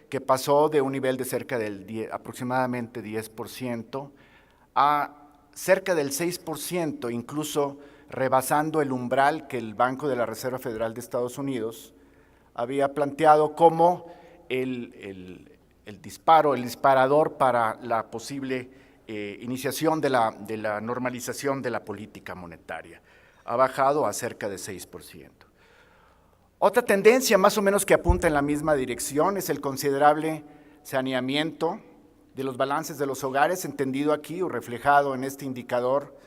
que pasó de un nivel de cerca del aproximadamente 10% a cerca del 6%, incluso rebasando el umbral que el Banco de la Reserva Federal de Estados Unidos había planteado como el disparador para la posible iniciación de la normalización de la política monetaria. Ha bajado a cerca de 6%. Otra tendencia más o menos que apunta en la misma dirección es el considerable saneamiento de los balances de los hogares, entendido aquí o reflejado en este indicador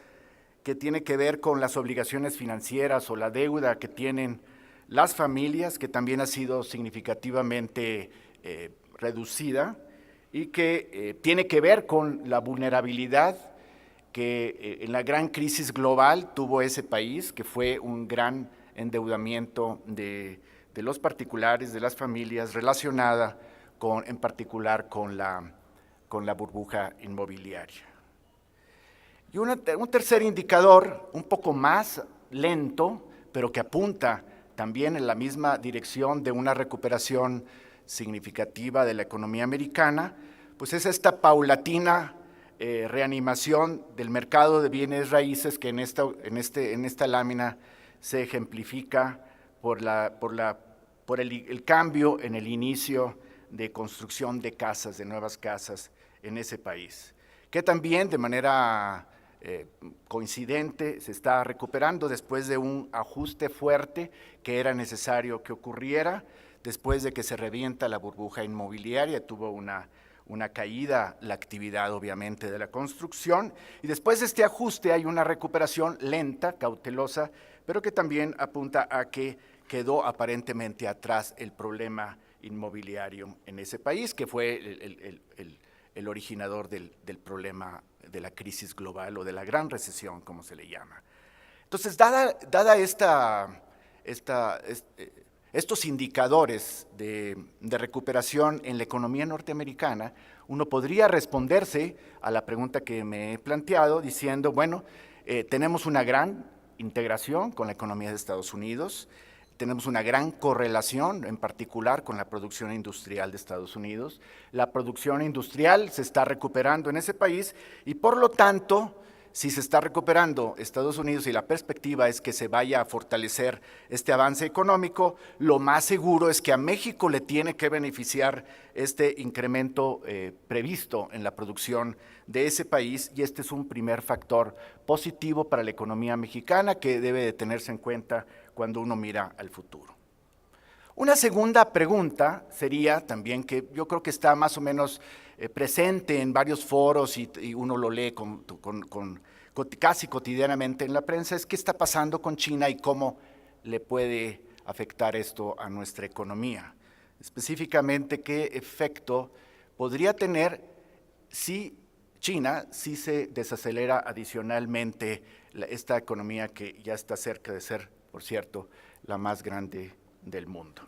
que tiene que ver con las obligaciones financieras o la deuda que tienen las familias, que también ha sido significativamente reducida y que tiene que ver con la vulnerabilidad que en la gran crisis global tuvo ese país, que fue un gran endeudamiento de los particulares, de las familias, relacionada en particular con la burbuja inmobiliaria. Y un tercer indicador, un poco más lento, pero que apunta también en la misma dirección de una recuperación significativa de la economía americana, pues es esta paulatina reanimación del mercado de bienes raíces que en esta lámina se ejemplifica por el cambio en el inicio de construcción de casas, de nuevas casas en ese país, que también de manera coincidente se está recuperando después de un ajuste fuerte que era necesario que ocurriera, después de que se revienta la burbuja inmobiliaria, tuvo una caída la actividad obviamente de la construcción, y después de este ajuste hay una recuperación lenta, cautelosa, pero que también apunta a que quedó aparentemente atrás el problema inmobiliario en ese país, que fue el originador del problema de la crisis global o de la gran recesión, como se le llama. Entonces, dada estos indicadores de recuperación en la economía norteamericana, uno podría responderse a la pregunta que me he planteado diciendo, bueno, tenemos una gran integración con la economía de Estados Unidos, tenemos una gran correlación, en particular con la producción industrial de Estados Unidos. La producción industrial se está recuperando en ese país y, por lo tanto, si se está recuperando Estados Unidos y la perspectiva es que se vaya a fortalecer este avance económico, lo más seguro es que a México le tiene que beneficiar este incremento previsto en la producción de ese país, y este es un primer factor positivo para la economía mexicana que debe de tenerse en cuenta cuando uno mira al futuro. Una segunda pregunta sería también, que yo creo que está más o menos presente en varios foros y uno lo lee casi cotidianamente en la prensa, es qué está pasando con China y cómo le puede afectar esto a nuestra economía. Específicamente, qué efecto podría tener si China se desacelera adicionalmente esta economía que ya está cerca de ser, por cierto, la más grande del mundo.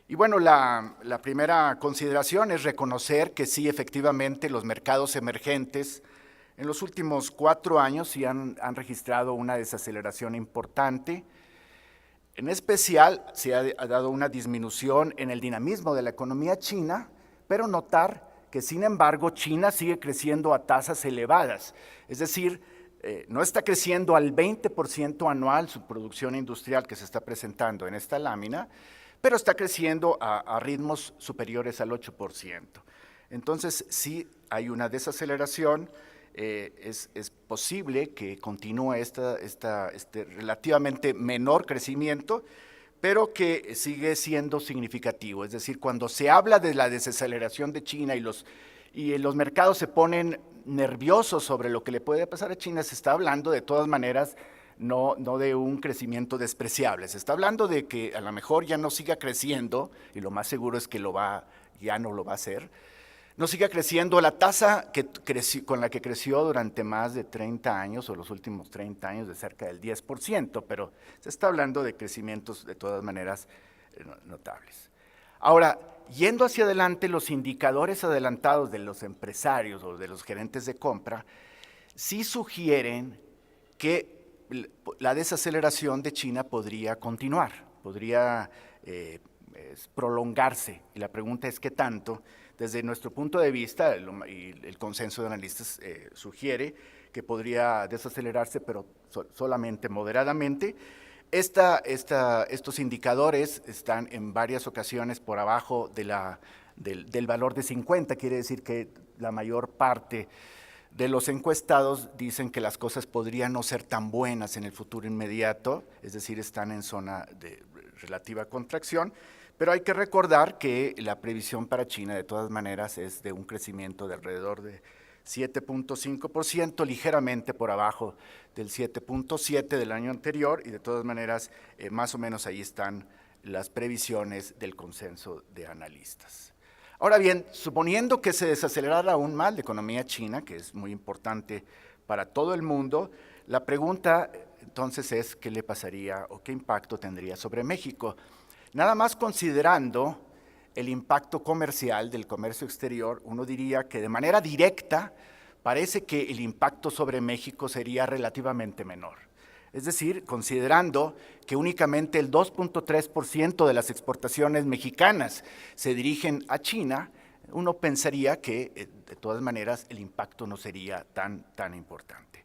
Y bueno, la primera consideración es reconocer que sí, efectivamente, los mercados emergentes en los últimos 4 años sí han registrado una desaceleración importante. En especial, se ha dado una disminución en el dinamismo de la economía china, pero notar que, sin embargo, China sigue creciendo a tasas elevadas, es decir, no está creciendo al 20% anual su producción industrial que se está presentando en esta lámina, pero está creciendo a ritmos superiores al 8%. Entonces, sí hay una desaceleración, es posible que continúe este relativamente menor crecimiento, pero que sigue siendo significativo. Es decir, cuando se habla de la desaceleración de China y los mercados se ponen nerviosos sobre lo que le puede pasar a China, se está hablando de todas maneras no de un crecimiento despreciable, se está hablando de que a lo mejor ya no siga creciendo, y lo más seguro es que ya no lo va a hacer, no siga creciendo la tasa con la que creció durante más de 30 años, o los últimos 30 años, de cerca del 10%, pero se está hablando de crecimientos de todas maneras notables. Ahora, yendo hacia adelante, los indicadores adelantados de los empresarios o de los gerentes de compra sí sugieren que la desaceleración de China podría continuar, podría es prolongarse, y la pregunta es qué tanto. Desde nuestro punto de vista, y el consenso de analistas sugiere que podría desacelerarse, pero solamente moderadamente. Estos indicadores están en varias ocasiones por abajo del valor de 50, quiere decir que la mayor parte de los encuestados dicen que las cosas podrían no ser tan buenas en el futuro inmediato, es decir, están en zona de relativa contracción, pero hay que recordar que la previsión para China de todas maneras es de un crecimiento de alrededor de 7.5%, ligeramente por abajo del 7.7% del año anterior, y de todas maneras más o menos ahí están las previsiones del consenso de analistas. Ahora bien, suponiendo que se desacelerara aún más la economía china, que es muy importante para todo el mundo, la pregunta entonces es qué le pasaría o qué impacto tendría sobre México. Nada más considerando el impacto comercial del comercio exterior, uno diría que de manera directa parece que el impacto sobre México sería relativamente menor. Es decir, considerando que únicamente el 2.3% de las exportaciones mexicanas se dirigen a China, uno pensaría que de todas maneras el impacto no sería tan importante.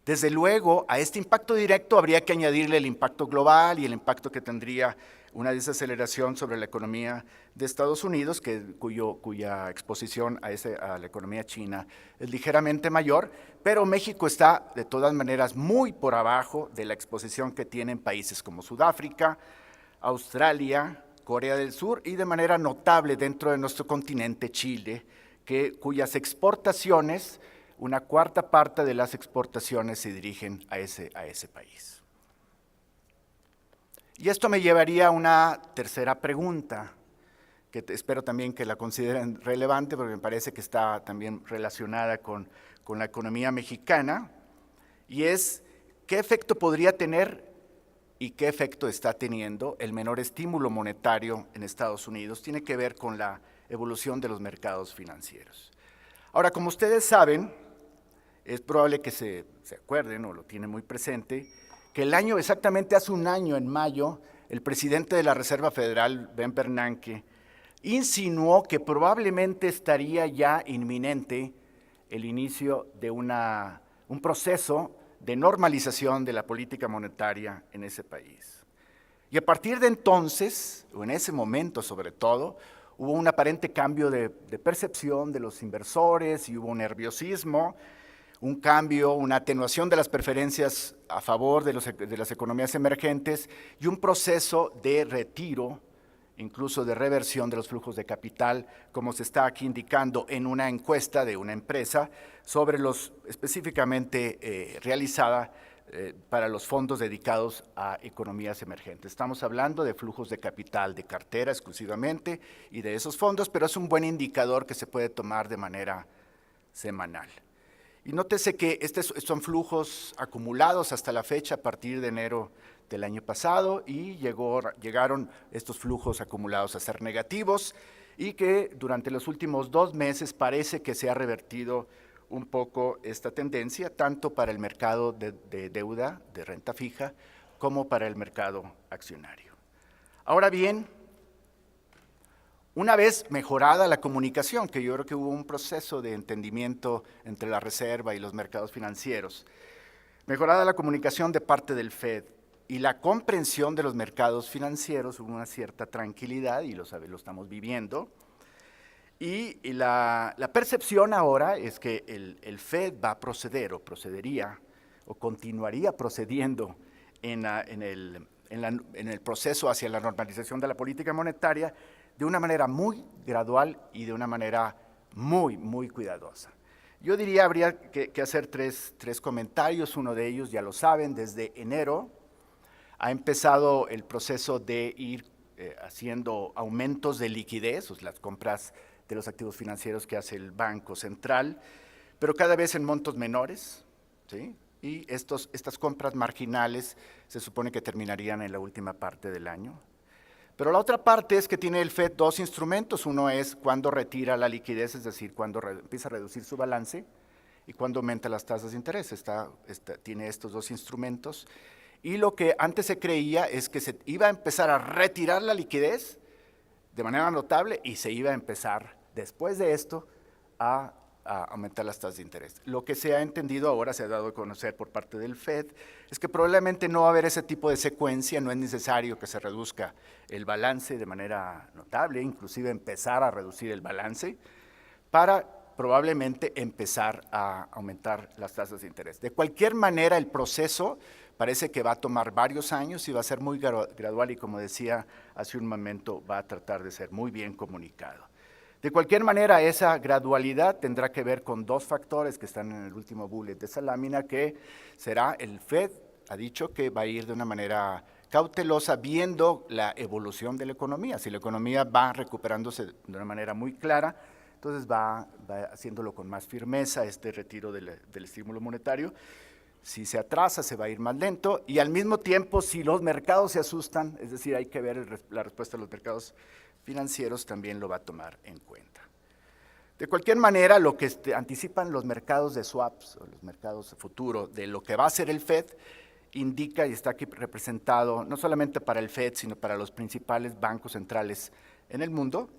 Desde luego, a este impacto directo habría que añadirle el impacto global y el impacto que tendría una desaceleración sobre la economía de Estados Unidos, cuya exposición a la economía china es ligeramente mayor, pero México está de todas maneras muy por abajo de la exposición que tienen países como Sudáfrica, Australia, Corea del Sur y de manera notable dentro de nuestro continente Chile, cuyas exportaciones, una cuarta parte de las exportaciones se dirigen a ese país. Y esto me llevaría a una tercera pregunta, que espero también que la consideren relevante, porque me parece que está también relacionada con la economía mexicana, y es, ¿qué efecto podría tener y qué efecto está teniendo el menor estímulo monetario en Estados Unidos? Tiene que ver con la evolución de los mercados financieros. Ahora, como ustedes saben, es probable que se acuerden o lo tienen muy presente, que exactamente hace un año, en mayo, el presidente de la Reserva Federal, Ben Bernanke, insinuó que probablemente estaría ya inminente el inicio de un proceso de normalización de la política monetaria en ese país. Y a partir de entonces, o en ese momento sobre todo, hubo un aparente cambio de percepción de los inversores y hubo un nerviosismo, un cambio, una atenuación de las preferencias a favor de las economías emergentes y un proceso de retiro, incluso de reversión de los flujos de capital, como se está aquí indicando en una encuesta de una empresa específicamente realizada para los fondos dedicados a economías emergentes. Estamos hablando de flujos de capital de cartera exclusivamente y de esos fondos, pero es un buen indicador que se puede tomar de manera semanal. Y nótese que estos son flujos acumulados hasta la fecha a partir de enero del año pasado y llegaron estos flujos acumulados a ser negativos y que durante los últimos 2 meses parece que se ha revertido un poco esta tendencia, tanto para el mercado de deuda, de renta fija, como para el mercado accionario. Ahora bien, una vez mejorada la comunicación, que yo creo que hubo un proceso de entendimiento entre la Reserva y los mercados financieros, mejorada la comunicación de parte del FED y la comprensión de los mercados financieros, hubo una cierta tranquilidad y lo estamos viviendo. Y la percepción ahora es que el FED va a proceder o procedería o continuaría procediendo en el proceso hacia la normalización de la política monetaria de una manera muy gradual y de una manera muy cuidadosa. Yo diría habría que hacer tres comentarios. Uno de ellos, ya lo saben, desde enero ha empezado el proceso de ir haciendo aumentos de liquidez, o sea, las compras de los activos financieros que hace el Banco Central, pero cada vez en montos menores, ¿sí? Y estas compras marginales se supone que terminarían en la última parte del año. Pero la otra parte es que tiene el FED 2 instrumentos. Uno es cuando retira la liquidez, es decir, cuando empieza a reducir su balance y cuando aumenta las tasas de interés. Tiene estos 2 instrumentos. Y lo que antes se creía es que se iba a empezar a retirar la liquidez de manera notable y se iba a empezar después de esto a aumentar las tasas de interés. Lo que se ha entendido ahora, se ha dado a conocer por parte del FED, es que probablemente no va a haber ese tipo de secuencia, no es necesario que se reduzca el balance de manera notable, inclusive empezar a reducir el balance, para probablemente empezar a aumentar las tasas de interés. De cualquier manera, el proceso parece que va a tomar varios años y va a ser muy gradual y, como decía hace un momento, va a tratar de ser muy bien comunicado. De cualquier manera, esa gradualidad tendrá que ver con dos factores que están en el último bullet de esa lámina, que será el FED ha dicho que va a ir de una manera cautelosa viendo la evolución de la economía. Si la economía va recuperándose de una manera muy clara, entonces va haciéndolo con más firmeza este retiro del estímulo monetario. Si se atrasa, se va a ir más lento, y al mismo tiempo, si los mercados se asustan, es decir, hay que ver la respuesta de los mercados financieros, también lo va a tomar en cuenta. De cualquier manera, lo que anticipan los mercados de swaps, o los mercados futuro, de lo que va a hacer el FED, indica y está aquí representado no solamente para el FED, sino para los principales bancos centrales en el mundo.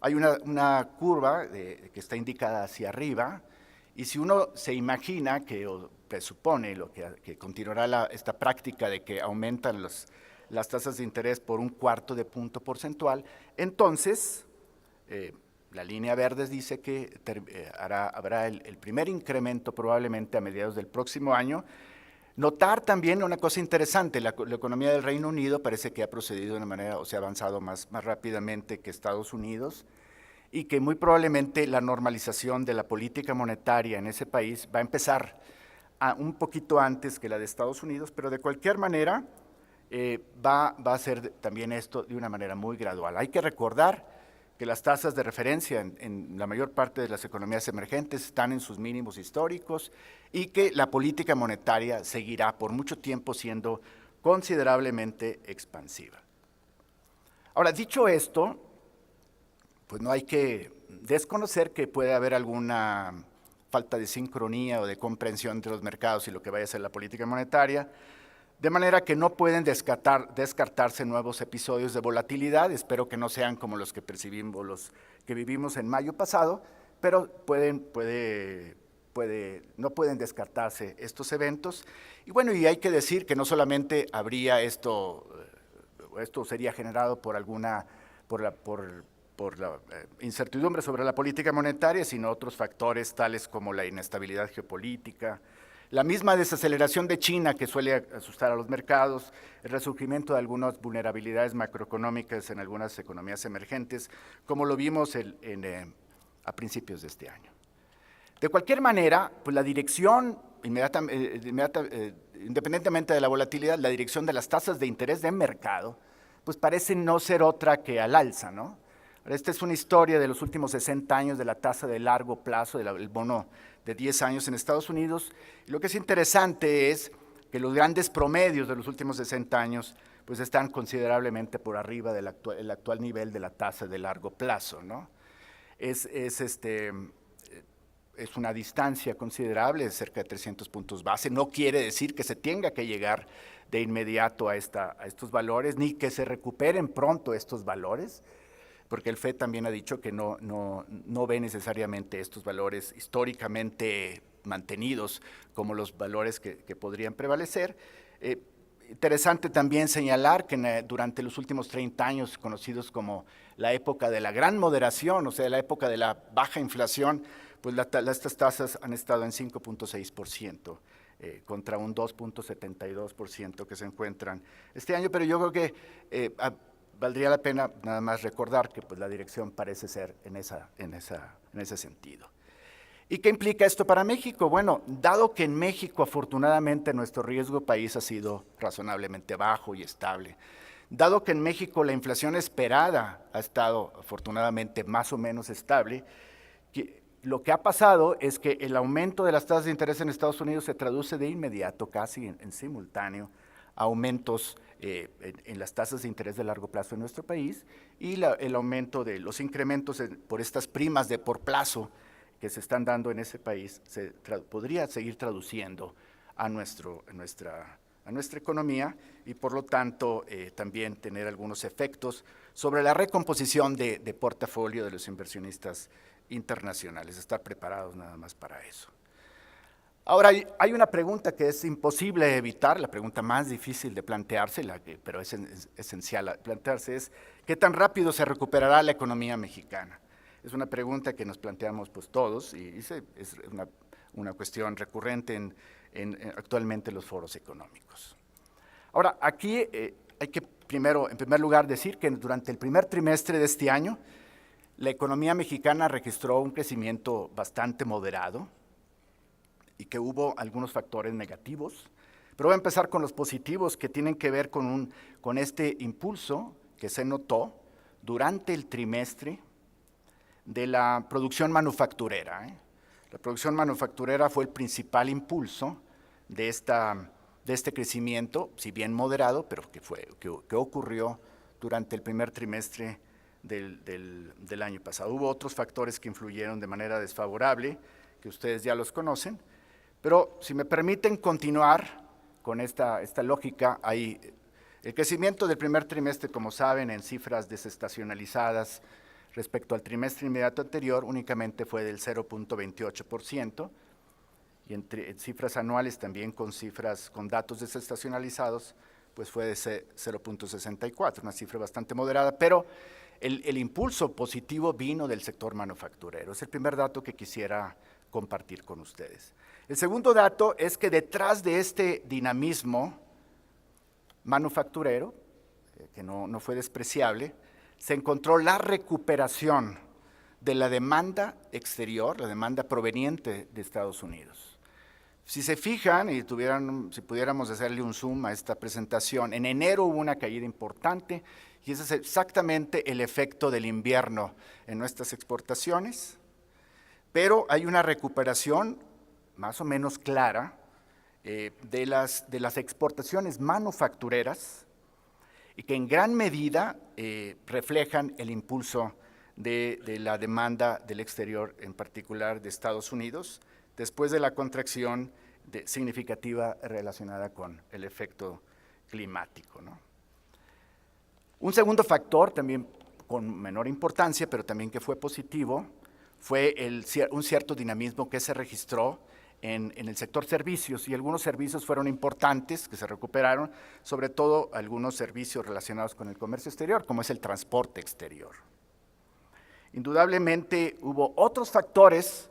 Hay una curva que está indicada hacia arriba, y si uno se imagina o presupone que continuará esta práctica de que aumentan las tasas de interés por 1/4 de punto porcentual, entonces la línea verde dice que habrá el primer incremento probablemente a mediados del próximo año. Notar también una cosa interesante, la economía del Reino Unido parece que ha procedido de una manera, o se ha avanzado más rápidamente que Estados Unidos, y que muy probablemente la normalización de la política monetaria en ese país va a empezar un poquito antes que la de Estados Unidos, pero de cualquier manera va a ser también esto de una manera muy gradual. Hay que recordar que las tasas de referencia en la mayor parte de las economías emergentes están en sus mínimos históricos, y que la política monetaria seguirá por mucho tiempo siendo considerablemente expansiva. Ahora, dicho esto, pues no hay que desconocer que puede haber alguna falta de sincronía o de comprensión entre los mercados y lo que vaya a ser la política monetaria, de manera que no pueden descartarse nuevos episodios de volatilidad. Espero que no sean como los que percibimos, los que vivimos en mayo pasado, pero no pueden descartarse estos eventos. Y bueno, y hay que decir que no solamente habría esto sería generado por la incertidumbre sobre la política monetaria, sino otros factores tales como la inestabilidad geopolítica, la misma desaceleración de China, que suele asustar a los mercados, el resurgimiento de algunas vulnerabilidades macroeconómicas en algunas economías emergentes, como lo vimos a principios de este año. De cualquier manera, pues la dirección, independientemente de la volatilidad, la dirección de las tasas de interés de mercado, pues parece no ser otra que al alza, ¿no? Esta es una historia de los últimos 60 años de la tasa de largo plazo, del bono de 10 años en Estados Unidos. Y lo que es interesante es que los grandes promedios de los últimos 60 años pues están considerablemente por arriba del actual nivel de la tasa de largo plazo, ¿no? Es una distancia considerable, de cerca de 300 puntos base. No quiere decir que se tenga que llegar de inmediato a estos valores, ni que se recuperen pronto estos valores, porque el FED también ha dicho que no ve necesariamente estos valores históricamente mantenidos como los valores que podrían prevalecer. Interesante también señalar que durante los últimos 30 años, conocidos como la época de la gran moderación, o sea, la época de la baja inflación, pues estas tasas han estado en 5.6%, contra un 2.72% que se encuentran este año, pero yo creo que valdría la pena nada más recordar que pues, la dirección parece ser en ese sentido. ¿Y qué implica esto para México? Bueno, dado que en México afortunadamente nuestro riesgo país ha sido razonablemente bajo y estable, dado que en México la inflación esperada ha estado afortunadamente más o menos estable, lo que ha pasado es que el aumento de las tasas de interés en Estados Unidos se traduce de inmediato, casi en simultáneo, a aumentos en las tasas de interés de largo plazo en nuestro país, y el aumento de los incrementos por estas primas de por plazo que se están dando en ese país podría seguir traduciendo a nuestra a nuestra economía y por lo tanto también tener algunos efectos sobre la recomposición de portafolio de los inversionistas internacionales, estar preparados nada más para eso. Ahora, hay una pregunta que es imposible evitar, la pregunta más difícil de plantearse, pero es esencial plantearse, es ¿qué tan rápido se recuperará la economía mexicana? Es una pregunta que nos planteamos pues todos y es una cuestión recurrente actualmente en los foros económicos. Ahora, aquí hay que primero, en primer lugar, decir que durante el primer trimestre de este año, la economía mexicana registró un crecimiento bastante moderado y que hubo algunos factores negativos, pero voy a empezar con los positivos que tienen que ver con este impulso que se notó durante el trimestre de la producción manufacturera. La producción manufacturera fue el principal impulso de este crecimiento, si bien moderado, pero que ocurrió durante el primer trimestre del año pasado. Hubo otros factores que influyeron de manera desfavorable, que ustedes ya los conocen, pero si me permiten continuar con esta lógica, el crecimiento del primer trimestre, como saben, en cifras desestacionalizadas respecto al trimestre inmediato anterior, únicamente fue del 0.28%, y en cifras anuales también con datos desestacionalizados, pues fue de 0.64, una cifra bastante moderada, pero el impulso positivo vino del sector manufacturero. Es el primer dato que quisiera compartir con ustedes. El segundo dato es que detrás de este dinamismo manufacturero, que no fue despreciable, se encontró la recuperación de la demanda exterior, la demanda proveniente de Estados Unidos. Si se fijan y si pudiéramos hacerle un zoom a esta presentación, en enero hubo una caída importante y ese es exactamente el efecto del invierno en nuestras exportaciones, pero hay una recuperación más o menos clara de las exportaciones manufactureras y que en gran medida reflejan el impulso de la demanda del exterior, en particular de Estados Unidos, después de la contracción significativa relacionada con el efecto climático, ¿no? Un segundo factor, también con menor importancia, pero también que fue positivo, fue un cierto dinamismo que se registró en el sector servicios, y algunos servicios fueron importantes, que se recuperaron, sobre todo algunos servicios relacionados con el comercio exterior, como es el transporte exterior. Indudablemente hubo otros factores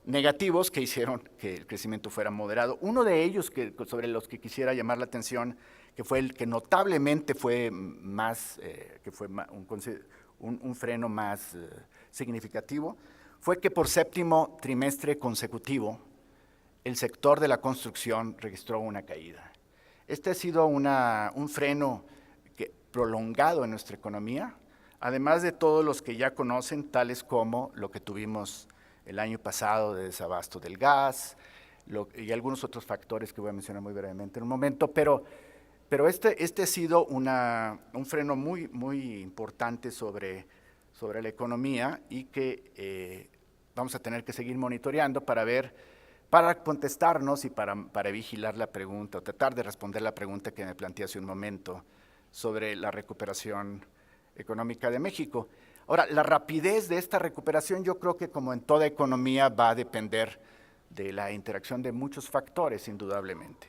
negativos que hicieron que el crecimiento fuera moderado. Uno de ellos sobre los que quisiera llamar la atención, que fue el que notablemente fue un freno más significativo, fue que por séptimo trimestre consecutivo el sector de la construcción registró una caída. Este ha sido un freno prolongado en nuestra economía, además de todos los que ya conocen, tales como lo que tuvimos el año pasado de desabasto del gas y algunos otros factores que voy a mencionar muy brevemente en un momento, pero este ha sido un freno muy, muy importante sobre la economía y que vamos a tener que seguir monitoreando para contestarnos y para vigilar la pregunta o tratar de responder la pregunta que me planteé hace un momento sobre la recuperación económica de México. Ahora, la rapidez de esta recuperación yo creo que como en toda economía va a depender de la interacción de muchos factores, indudablemente.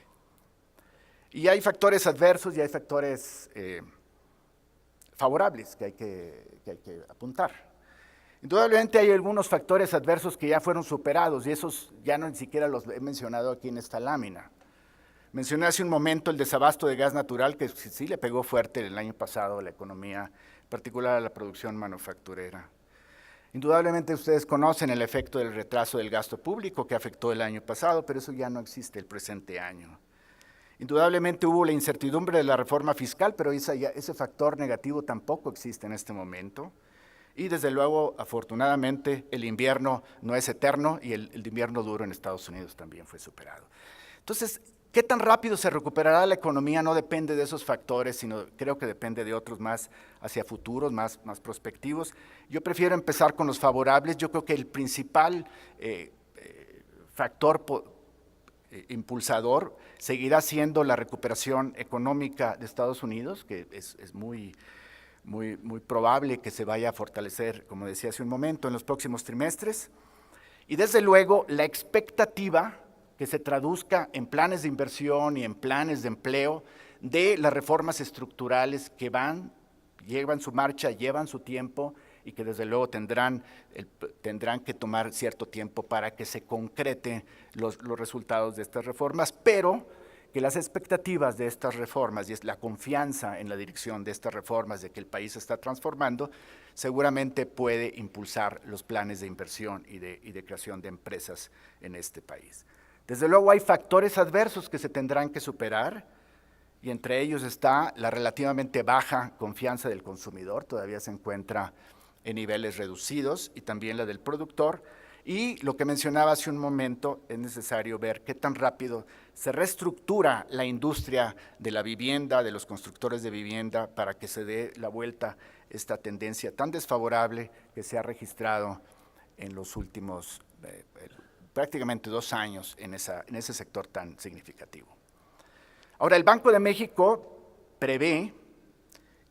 Y hay factores adversos y hay factores favorables que hay que apuntar. Indudablemente hay algunos factores adversos que ya fueron superados y esos ya ni siquiera los he mencionado aquí en esta lámina. Mencioné hace un momento el desabasto de gas natural que sí le pegó fuerte el año pasado a la economía, en particular a la producción manufacturera. Indudablemente ustedes conocen el efecto del retraso del gasto público que afectó el año pasado, pero eso ya no existe el presente año. Indudablemente hubo la incertidumbre de la reforma fiscal, pero ese factor negativo tampoco existe en este momento. Y desde luego, afortunadamente, el invierno no es eterno y el invierno duro en Estados Unidos también fue superado. Entonces, ¿qué tan rápido se recuperará la economía? No depende de esos factores, sino creo que depende de otros más hacia futuros, más prospectivos. Yo prefiero empezar con los favorables. Yo creo que el principal factor impulsador seguirá siendo la recuperación económica de Estados Unidos, que es muy probable que se vaya a fortalecer, como decía hace un momento, en los próximos trimestres. Y desde luego la expectativa que se traduzca en planes de inversión y en planes de empleo de las reformas estructurales que llevan su marcha, llevan su tiempo y que desde luego tendrán que tomar cierto tiempo para que se concreten los resultados de estas reformas, pero que las expectativas de estas reformas y la confianza en la dirección de estas reformas, de que el país se está transformando, seguramente puede impulsar los planes de inversión y de creación de empresas en este país. Desde luego hay factores adversos que se tendrán que superar, y entre ellos está la relativamente baja confianza del consumidor, todavía se encuentra en niveles reducidos, y también la del productor. Y lo que mencionaba hace un momento, es necesario ver qué tan rápido se reestructura la industria de la vivienda, de los constructores de vivienda, para que se dé la vuelta esta tendencia tan desfavorable que se ha registrado en los últimos prácticamente 2 años en ese sector tan significativo. Ahora, el Banco de México prevé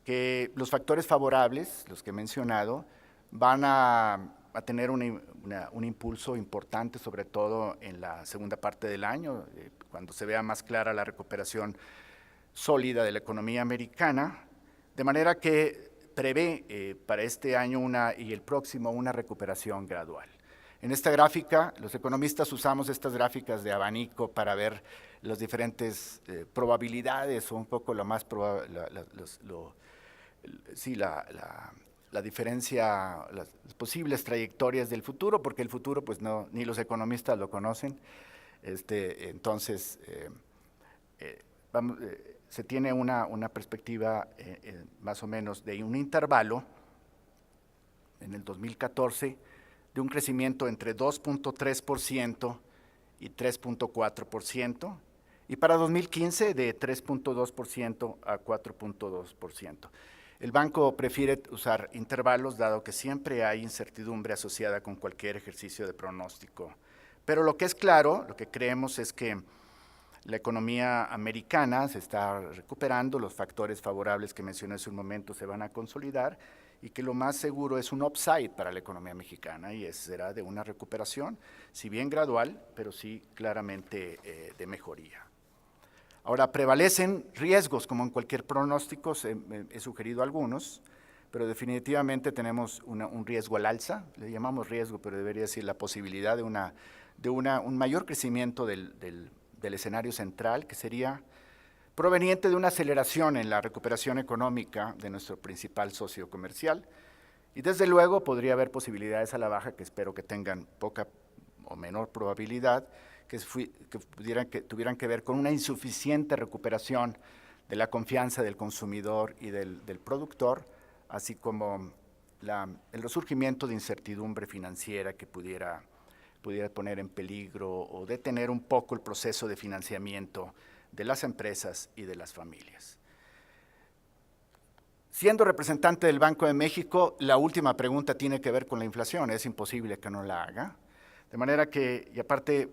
que los factores favorables, los que he mencionado, van a tener un impulso importante, sobre todo en la segunda parte del año, cuando se vea más clara la recuperación sólida de la economía americana, de manera que prevé para este año y el próximo una recuperación gradual. En esta gráfica, los economistas usamos estas gráficas de abanico para ver las diferentes probabilidades, o un poco lo más probable, la diferencia, las posibles trayectorias del futuro, porque el futuro pues ni los economistas lo conocen. Entonces, se tiene una perspectiva más o menos de un intervalo en el 2014 de un crecimiento entre 2.3% y 3.4%, y para 2015 de 3.2% a 4.2%. El banco prefiere usar intervalos, dado que siempre hay incertidumbre asociada con cualquier ejercicio de pronóstico. Pero lo que es claro, lo que creemos es que la economía americana se está recuperando, los factores favorables que mencioné hace un momento se van a consolidar, y que lo más seguro es un upside para la economía mexicana, y será de una recuperación, si bien gradual, pero sí claramente de mejoría. Ahora, prevalecen riesgos, como en cualquier pronóstico, he sugerido algunos, pero definitivamente tenemos un riesgo al alza, le llamamos riesgo, pero debería decir la posibilidad de un mayor crecimiento del escenario central, que sería proveniente de una aceleración en la recuperación económica de nuestro principal socio comercial, y desde luego podría haber posibilidades a la baja, que espero que tengan poca o menor probabilidad, que tuvieran que ver con una insuficiente recuperación de la confianza del consumidor y del productor, así como el resurgimiento de incertidumbre financiera que pudiera poner en peligro o detener un poco el proceso de financiamiento de las empresas y de las familias. Siendo representante del Banco de México, la última pregunta tiene que ver con la inflación, es imposible que no la haga, de manera que, y aparte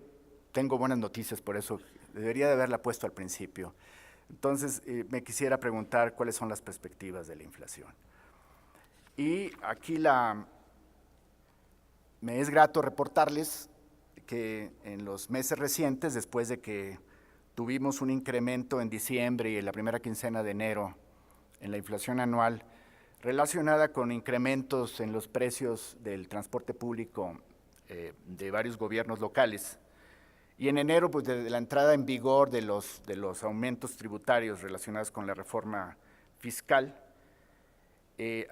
tengo buenas noticias, por eso debería de haberla puesto al principio. Entonces, me quisiera preguntar cuáles son las perspectivas de la inflación. Y aquí me es grato reportarles que en los meses recientes, después de que tuvimos un incremento en diciembre y en la primera quincena de enero en la inflación anual, relacionada con incrementos en los precios del transporte público de varios gobiernos locales. Y en enero, pues desde la entrada en vigor de los aumentos tributarios relacionados con la reforma fiscal,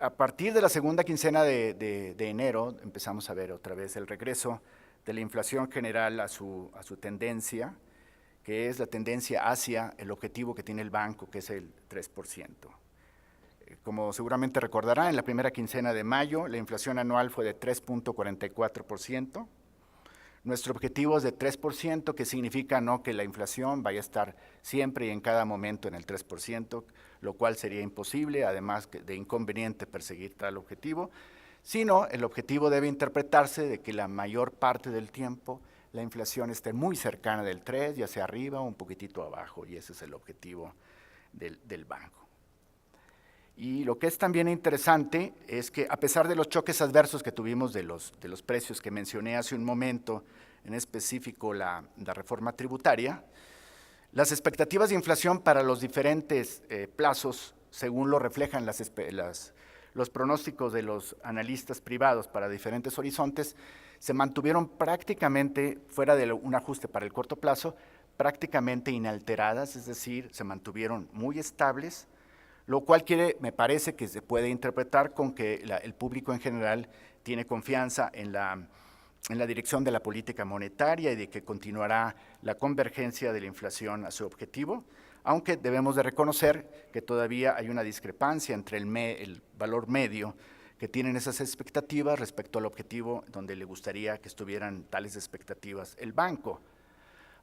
a partir de la segunda quincena de enero empezamos a ver otra vez el regreso de la inflación general a su tendencia, que es la tendencia hacia el objetivo que tiene el banco, que es el 3%. Como seguramente recordarán, en la primera quincena de mayo la inflación anual fue de 3.44%. Nuestro objetivo es de 3%, que significa no que la inflación vaya a estar siempre y en cada momento en el 3%, lo cual sería imposible, además de inconveniente perseguir tal objetivo, sino el objetivo debe interpretarse de que la mayor parte del tiempo la inflación esté muy cercana del 3, ya sea arriba o un poquitito abajo, y ese es el objetivo del banco. Y lo que es también interesante es que a pesar de los choques adversos que tuvimos de los precios que mencioné hace un momento, en específico la reforma tributaria, las expectativas de inflación para los diferentes plazos, según lo reflejan los pronósticos de los analistas privados para diferentes horizontes, se mantuvieron prácticamente, fuera de un ajuste para el corto plazo, prácticamente inalteradas, es decir, se mantuvieron muy estables, lo cual me parece que se puede interpretar con que el público en general tiene confianza en la dirección de la política monetaria y de que continuará la convergencia de la inflación a su objetivo, aunque debemos de reconocer que todavía hay una discrepancia entre el valor medio que tienen esas expectativas respecto al objetivo donde le gustaría que estuvieran tales expectativas el banco.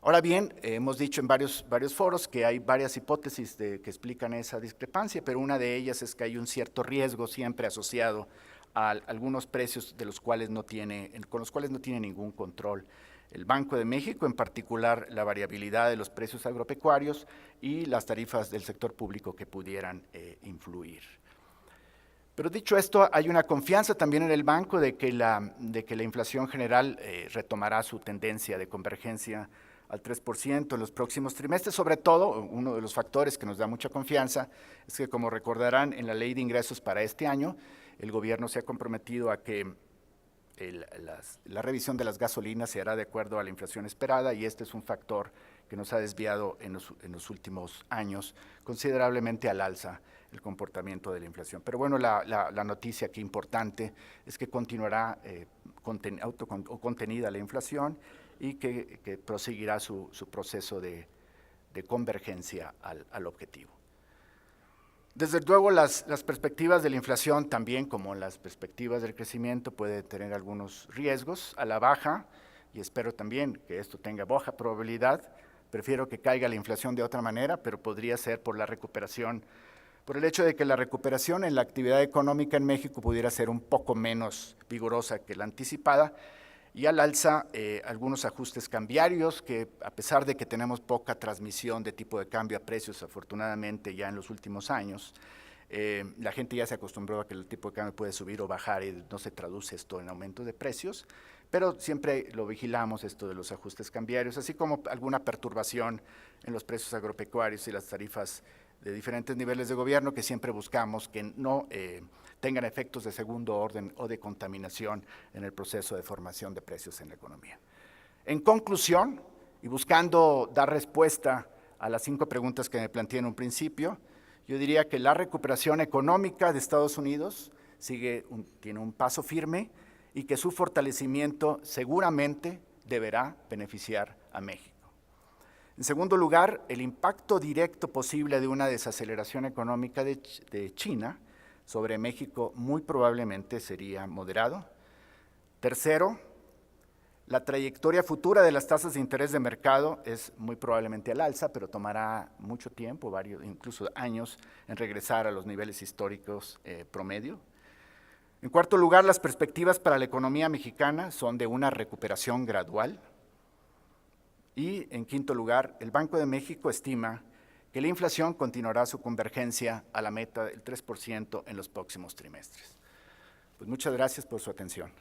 Ahora bien, hemos dicho en varios foros que hay varias hipótesis que explican esa discrepancia, pero una de ellas es que hay un cierto riesgo siempre asociado a algunos precios con los cuales no tiene ningún control el Banco de México, en particular la variabilidad de los precios agropecuarios y las tarifas del sector público que pudieran influir. Pero dicho esto, hay una confianza también en el banco de que la inflación general retomará su tendencia de convergencia al 3% en los próximos trimestres. Sobre todo, uno de los factores que nos da mucha confianza es que, como recordarán, en la Ley de Ingresos para este año, el gobierno se ha comprometido a que la revisión de las gasolinas se hará de acuerdo a la inflación esperada, y este es un factor que nos ha desviado en los últimos años considerablemente al alza el comportamiento de la inflación. Pero bueno, la noticia aquí importante es que continuará contenida la inflación y que proseguirá su proceso de convergencia al objetivo. Desde luego, las perspectivas de la inflación también, como las perspectivas del crecimiento, pueden tener algunos riesgos a la baja, y espero también que esto tenga baja probabilidad. Prefiero que caiga la inflación de otra manera, pero podría ser por la recuperación, por el hecho de que la recuperación en la actividad económica en México pudiera ser un poco menos vigorosa que la anticipada, y al alza algunos ajustes cambiarios que, a pesar de que tenemos poca transmisión de tipo de cambio a precios, afortunadamente ya en los últimos años, la gente ya se acostumbró a que el tipo de cambio puede subir o bajar y no se traduce esto en aumento de precios, pero siempre lo vigilamos esto de los ajustes cambiarios, así como alguna perturbación en los precios agropecuarios y las tarifas de diferentes niveles de gobierno, que siempre buscamos que no tengan efectos de segundo orden o de contaminación en el proceso de formación de precios en la economía. En conclusión, y buscando dar respuesta a las 5 preguntas que me planteé en un principio, yo diría que la recuperación económica de Estados Unidos tiene un paso firme, y que su fortalecimiento seguramente deberá beneficiar a México. En segundo lugar, el impacto directo posible de una desaceleración económica de China sobre México muy probablemente sería moderado. Tercero, la trayectoria futura de las tasas de interés de mercado es muy probablemente al alza, pero tomará mucho tiempo, incluso años, en regresar a los niveles históricos promedio. En cuarto lugar, las perspectivas para la economía mexicana son de una recuperación gradual. Y en quinto lugar, el Banco de México estima que la inflación continuará su convergencia a la meta del 3% en los próximos trimestres. Pues muchas gracias por su atención.